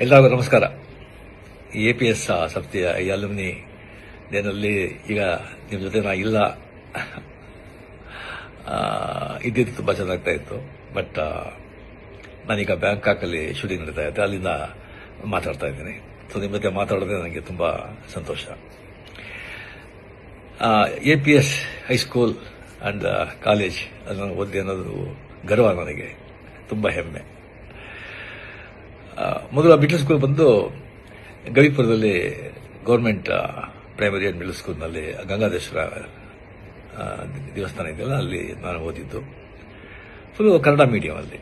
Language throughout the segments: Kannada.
ಎಲ್ಲರಿಗೂ ನಮಸ್ಕಾರ. APS ಸಂಸ್ಥೆಯ ಈ ಅಲುಮಿನಿ ಡೇನಲ್ಲಿ ಈಗ ನಿಮ್ಮ ಜೊತೆ ನಾ ಇಲ್ಲ ಇದ್ದಿದ್ದು ತುಂಬ ಚೆನ್ನಾಗ್ತಾ ಇತ್ತು. ಬಟ್ ನಾನೀಗ ಬ್ಯಾಂಕಾಕಲ್ಲಿ ಶೂಟಿಂಗ್ ನಡೀತಾ ಇದ್ದೆ, ಅಲ್ಲಿಂದ ಮಾತಾಡ್ತಾ ಇದ್ದೀನಿ. ಸೊ ನಿಮ್ಮ ಜೊತೆ ಮಾತಾಡೋದೇ ನನಗೆ ತುಂಬ ಸಂತೋಷ. APS ಹೈಸ್ಕೂಲ್ ಅಂಡ್ ಕಾಲೇಜ್ ಅದನ್ನು ಓದಿ ಅನ್ನೋದು ಗರ್ವ, ನನಗೆ ತುಂಬ ಹೆಮ್ಮೆ. ಮೊದಲು ಮಿಡ್ಲ್ ಸ್ಕೂಲ್ ಬಂದು ಗವಿಪುರದಲ್ಲಿ ಗೌರ್ಮೆಂಟ್ ಪ್ರೈಮರಿ ಅಂಡ್ ಮಿಡ್ಲ್ ಸ್ಕೂಲ್ನಲ್ಲಿ ಗಂಗಾಧೇಶ್ವರ ದೇವಸ್ಥಾನ ಇದೆಯಲ್ಲ, ಅಲ್ಲಿ ನಾನು ಓದಿದ್ದು. ಫುಲ್ ಕನ್ನಡ ಮೀಡಿಯಂ ಅಲ್ಲಿ.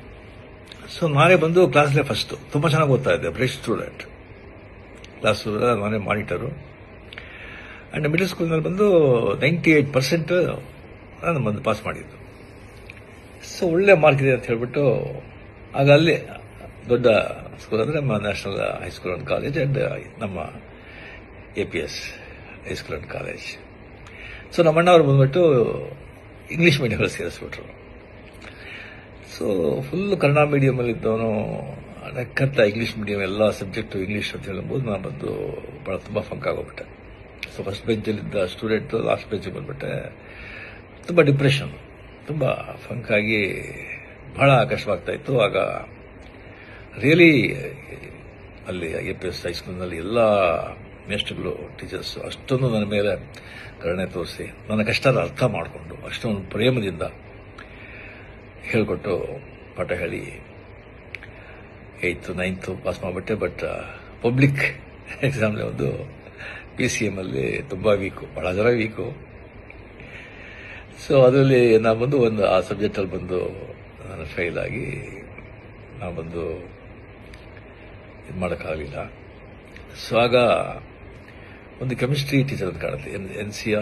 ಸೊ ನಾನೇ ಬಂದು ಕ್ಲಾಸ್ಲೇ ಫಸ್ಟು, ತುಂಬ ಚೆನ್ನಾಗಿ ಓದ್ತಾ ಇದ್ದೆ, ಬ್ರೈಟ್ ಸ್ಟೂಡೆಂಟ್. ಕ್ಲಾಸ್ ನಾನೇ ಮಾನಿಟರು. ಆ್ಯಂಡ್ ಮಿಡ್ಲ್ ಸ್ಕೂಲ್ನಲ್ಲಿ ಬಂದು 98% ನಾನು ಬಂದು ಪಾಸ್ ಮಾಡಿದ್ದು. ಸೊ ಒಳ್ಳೆ ಮಾರ್ಕ್ ಇದೆ ಅಂತ ಹೇಳ್ಬಿಟ್ಟು ಆಗ ಅಲ್ಲಿ ದೊಡ್ಡ ಸ್ಕೂಲ್ ಅಂದರೆ ನಮ್ಮ national high school and college and ನಮ್ಮ APS high school and college. So ನಮ್ಮ ಅಣ್ಣವರು ಬಂದ್ಬಿಟ್ಟು ಇಂಗ್ಲೀಷ್ ಮೀಡಿಯಮಲ್ಲಿ ಸೇರಿಸ್ಬಿಟ್ರು. ಸೊ ಫುಲ್ ಕನ್ನಡ ಮೀಡಿಯಮಲ್ಲಿ ಇದ್ದವನು ನಕ್ಕಂತ ಇಂಗ್ಲೀಷ್ ಮೀಡಿಯಂ ಎಲ್ಲ ಸಬ್ಜೆಕ್ಟು ಇಂಗ್ಲೀಷ್ ಅಂತ ಹೇಳ್ಬೋದು. ನಾನು ಬಂದು ಭಾಳ ತುಂಬ ಫಂಕ್ ಆಗೋಗ್ಬಿಟ್ಟೆ. ಸೊ ಫಸ್ಟ್ ಬೆಂಚಲ್ಲಿದ್ದ ಸ್ಟೂಡೆಂಟು ಲಾಸ್ಟ್ ಬೆಂಚಿಗೆ ಬಂದ್ಬಿಟ್ಟೆ. ತುಂಬ ಡಿಪ್ರೆಷನ್, ತುಂಬ ಫಂಕ್ ಆಗಿ ಬಹಳ ಕಷ್ಟವಾಗ್ತಾ ಇತ್ತು. ಆಗ ರಿಯಲಿ ಅಲ್ಲಿ APS ಹೈಸ್ಕೂಲ್ನಲ್ಲಿ ಎಲ್ಲ ಮೇಸ್ಟ್ರುಗಳು, ಟೀಚರ್ಸು ಅಷ್ಟೊಂದು ನನ್ನ ಮೇಲೆ ಕರುಣೆ ತೋರಿಸಿ ನನ್ನ ಕಷ್ಟದ ಅರ್ಥ ಮಾಡಿಕೊಂಡು ಅಷ್ಟೊಂದು ಪ್ರೇಮದಿಂದ ಹೇಳಿಕೊಟ್ಟು ಪಾಠ ಹೇಳಿ 8th 9th ಪಾಸ್ ಮಾಡಿಬಿಟ್ಟೆ. ಬಟ್ ಪಬ್ಲಿಕ್ ಎಕ್ಸಾಮ್ಲಿ ಒಂದು PCM ಅಲ್ಲಿ ತುಂಬ ವೀಕು, ಭಾಳ ಜನ ವೀಕು. ಸೊ ಅದರಲ್ಲಿ ನಾನು ಬಂದು ಆ ಸಬ್ಜೆಕ್ಟಲ್ಲಿ ಬಂದು ನಾನು ಫೇಲ್ ಆಗಿ ನಾನು ಬಂದು ಇದು ಮಾಡೋಕ್ಕಾಗಲಿಲ್ಲ. ಸೊ ಆಗ ಒಂದು ಕೆಮಿಸ್ಟ್ರಿ ಟೀಚರ್ ಅಂತ ಕಾಣುತ್ತೆ, NCR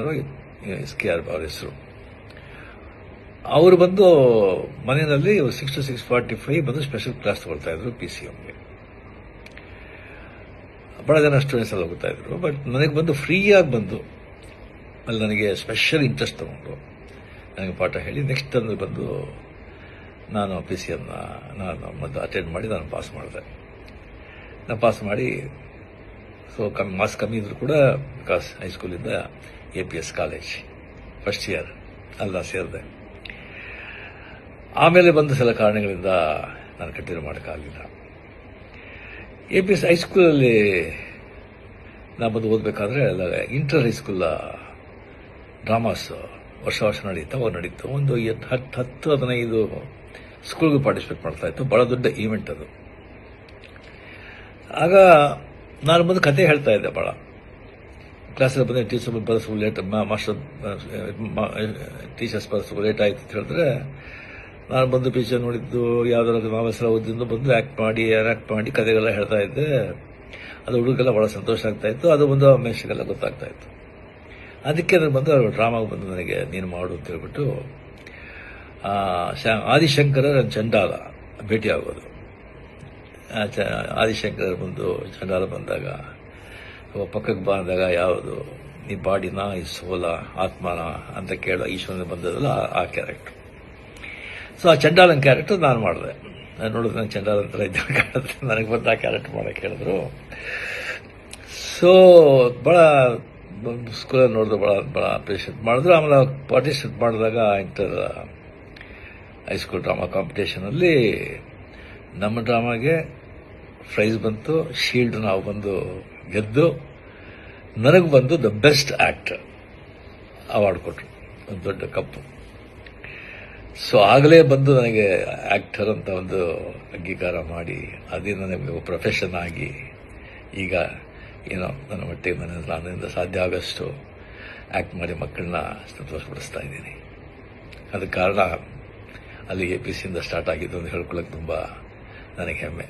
SKR ಅವ್ರ ಹೆಸರು. ಅವರು ಬಂದು ಮನೆಯಲ್ಲಿ 6 to 6:45 ಬಂದು ಸ್ಪೆಷಲ್ ಕ್ಲಾಸ್ ತಗೊಳ್ತಾ ಇದ್ರು PCMಗೆ. ಬಹಳ ಜನ ಸ್ಟೂಡೆಂಟ್ಸ್ ಎಲ್ಲ ಹೋಗ್ತಾ ಇದ್ರು. ಬಟ್ ನನಗೆ ಬಂದು ಫ್ರೀಯಾಗಿ ಬಂದು ಅಲ್ಲಿ ನನಗೆ ಸ್ಪೆಷಲ್ ಇಂಟ್ರೆಸ್ಟ್ ತಗೊಂಡು ನನಗೆ ಪಾಠ ಹೇಳಿ ನೆಕ್ಸ್ಟ್ ಅಂದ್ರೆ ಬಂದು ನಾನು PCMನ ನಾನು ಮೊದಲು ಅಟೆಂಡ್ ಮಾಡಿ ನಾನು ಪಾಸ್ ಮಾಡಿದೆ. ನಾನು ಪಾಸ್ ಮಾಡಿ ಸೊ ಮಾರ್ಕ್ಸ್ ಕಮ್ಮಿ ಇದ್ರು ಕೂಡ ಬಿಕಾಸ್ ಹೈಸ್ಕೂಲಿಂದ APS ಕಾಲೇಜ್ ಫಸ್ಟ್ ಇಯರ್ ಅಲ್ಲ ಸೇರಿದೆ. ಆಮೇಲೆ ಬಂದ ಸಲ ಕಾರಣಗಳಿಂದ ನಾನು ಕಂಟಿನ್ಯೂ ಮಾಡೋಕ್ಕಾಗಲಿಲ್ಲ. APS ಹೈಸ್ಕೂಲಲ್ಲಿ ನಾನು ಬಂದು ಓದಬೇಕಾದ್ರೆ ಇಂಟರ್ ಹೈಸ್ಕೂಲ್ ಡ್ರಾಮಾಸ್ ವರ್ಷ ನಡೀತು. ಒಂದು 10-15 ಸ್ಕೂಲ್ಗೂ ಪಾರ್ಟಿಸಿಪೇಟ್ ಮಾಡ್ತಾ ಇತ್ತು. ಬಹಳ ದೊಡ್ಡ ಈವೆಂಟ್ ಅದು. ಆಗ ನಾನು ಬಂದು ಕತೆ ಹೇಳ್ತಾ ಇದ್ದೆ. ಭಾಳ ಕ್ಲಾಸಲ್ಲಿ ಬಂದರೆ ಟೀಚರ್ ಬರೋದು ಲೇಟ್, ಟೀಚರ್ಸ್ ಬರೋದು ಲೇಟ್ ಆಯಿತು ಅಂತ ಹೇಳಿದ್ರೆ ನಾನು ಬಂದು ಪಿಕ್ಚರ್ ನೋಡಿದ್ದು ಯಾವುದಾದ್ರು ನಾವೆಲ್ಲ ಓದಿದ್ದು ಬಂದು ಆ್ಯಕ್ಟ್ ಮಾಡಿ ಕತೆಗೆಲ್ಲ ಹೇಳ್ತಾ ಇದ್ದೆ. ಅದು ಹುಡುಗೆಲ್ಲ ಭಾಳ ಸಂತೋಷ ಆಗ್ತಾ ಇತ್ತು. ಅದು ಬಂದು ಮೆಸ್ಸಿಗೆಲ್ಲ ಗೊತ್ತಾಗ್ತಾ ಇತ್ತು. ಅದಕ್ಕೆ ನಾನು ಬಂದು ಡ್ರಾಮಾಗೆ ಬಂದು ನನಗೆ ನೀನು ಮಾಡು ಅಂತ ಹೇಳ್ಬಿಟ್ಟು ಆದಿಶಂಕರ ಚಂಡಾಲ ಭೇಟಿ ಆಗೋದು. ಆದಿಶಂಕರ್ ಬಂದು ಚಂಡಾಲ ಬಂದಾಗ ಪಕ್ಕಕ್ಕೆ ಬಂದಾಗ ಯಾವುದು ಈ ಬಾಡಿನ ಈ ಸೋಲ ಆತ್ಮನ ಅಂತ ಕೇಳೋ ಈಶ್ವರನ ಬಂದದಲ್ಲ ಆ ಕ್ಯಾರೆಕ್ಟರ್. ಸೊ ಆ ಚಂಡಾಲನ ಕ್ಯಾರೆಕ್ಟರ್ ನಾನು ಮಾಡಿದೆ. ನಾನು ನೋಡಿದ್ರೆ ನಂಗೆ ಚಂಡಾಲ ಅಂತ ಇದ್ದ ಕಾಣುತ್ತೆ. ನನಗೆ ಬಂದು ಆ ಕ್ಯಾರೆಕ್ಟರ್ ಮಾಡೋಕ್ಕೆ ಹೇಳಿದ್ರು. ಸೊ ಭಾಳ ಸ್ಕೂಲಲ್ಲಿ ನೋಡಿದ್ರು, ಭಾಳ ಅಪ್ರಿಷಿಯೇಟ್ ಮಾಡಿದ್ರು. ಆಮೇಲೆ ಪಾರ್ಟಿಸಿಪೇಟ್ ಮಾಡಿದಾಗ ಇಂಟರ್ ಹೈಸ್ಕೂಲ್ ಡ್ರಾಮಾ ಕಾಂಪಿಟೇಷನಲ್ಲಿ ನಮ್ಮ ಡ್ರಾಮಾಗೆ ಪ್ರೈಸ್ ಬಂತು, ಶೀಲ್ಡ್ ನಾವು ಬಂದು ಗೆದ್ದು ನನಗೆ ಬಂದು ದ ಬೆಸ್ಟ್ ಆಕ್ಟರ್ ಅವಾರ್ಡ್ ಕೊಟ್ಟರು, ಒಂದು ದೊಡ್ಡ ಕಪ್ಪು. ಸೊ ಆಗಲೇ ಬಂದು ನನಗೆ ಆಕ್ಟರ್ ಅಂತ ಒಂದು ಅಂಗೀಕಾರ ಮಾಡಿ ಅದೇ ನನಗೆ ಪ್ರೊಫೆಷನ್ ಆಗಿ ಈಗ ಏನೋ ನನ್ನ ಮಟ್ಟಿಗೆ ನನ್ನಿಂದ ಸಾಧ್ಯ ಆಗೋಷ್ಟು ಆ್ಯಕ್ಟ್ ಮಾಡಿ ಮಕ್ಕಳನ್ನ ಸಂತೋಷಪಡಿಸ್ತಾ ಇದ್ದೀನಿ. ಅದಕ್ಕೆ ಕಾರಣ ಅಲ್ಲಿ APCಯಿಂದ ಸ್ಟಾರ್ಟ್ ಆಗಿದ್ದು ಅಂತ ಹೇಳ್ಕೊಳ್ಳೋಕೆ ತುಂಬ ನನಗೆ ಹೆಮ್ಮೆ.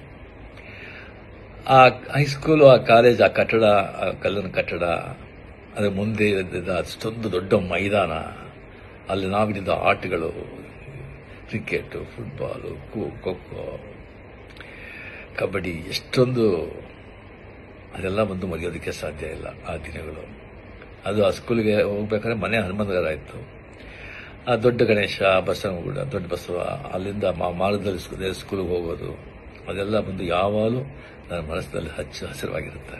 ಆ ಹೈಸ್ಕೂಲು, ಆ ಕಾಲೇಜ್, ಆ ಕಟ್ಟಡ, ಆ ಕಲ್ಲಿನ ಕಟ್ಟಡ, ಅದರ ಮುಂದೆ ಇದ್ದಿದ್ದ ಅಷ್ಟೊಂದು ದೊಡ್ಡ ಮೈದಾನ, ಅಲ್ಲಿ ನಾವಿದ್ದ ಆಟಗಳು, ಕ್ರಿಕೆಟು, ಫುಟ್ಬಾಲು, ಖೋ-ಖೋ, ಕಬಡ್ಡಿ, ಎಷ್ಟೊಂದು ಅದೆಲ್ಲ ಬಂದು ಮರೆಯೋದಕ್ಕೆ ಸಾಧ್ಯ ಇಲ್ಲ ಆ ದಿನಗಳು. ಅದು ಆ ಸ್ಕೂಲಿಗೆ ಹೋಗ್ಬೇಕಾದ್ರೆ ಮನೆ ಹನುಮಂತಗರ ಇತ್ತು. ಆ ದೊಡ್ಡ ಗಣೇಶ, ಬಸವನಗುಡ, ದೊಡ್ಡ ಬಸವ, ಅಲ್ಲಿಂದ ಮಾರ್ಗದಲ್ಲಿ ಸ್ಕೂಲಿಗೆ ಹೋಗೋದು, ಅದೆಲ್ಲ ಬಂದು ಯಾವಾಗಲೂ ನನ್ನ ಮನಸ್ಸಿನಲ್ಲಿ ಹಸಿರವಾಗಿರುತ್ತೆ.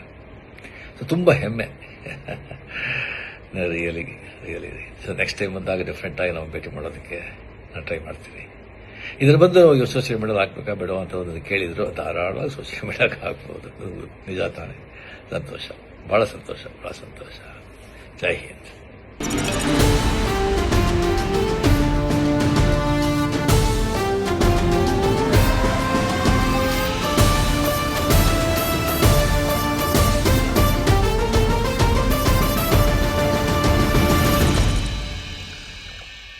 ಸೊ ತುಂಬ ಹೆಮ್ಮೆ. ರಿಯಲಿ ಸೊ ನೆಕ್ಸ್ಟ್ ಟೈಮ್ ಬಂದಾಗ ಡಿಫ್ರೆಂಟ್ ಆಗಿ ನಾವು ಭೇಟಿ ಮಾಡೋದಕ್ಕೆ ನಾನು ಟ್ರೈ ಮಾಡ್ತೀನಿ. ಇದರ ಬಂದು ಸೋಷಿಯಲ್ ಮೀಡಿಯಾದಲ್ಲಿ ಹಾಕ್ಬೇಕಾ ಬೇಡ ಅಂತ ಒಂದು ಕೇಳಿದ್ರು. ಧಾರಾಳವಾಗಿ ಸೋಷಿಯಲ್ ಮೀಡಿಯಾಗೆ ಹಾಕ್ಬೋದು. ನಿಜ ತಾನೆ. ಸಂತೋಷ, ಬಹಳ ಸಂತೋಷ. ಜೈ ಹಿಂದ್.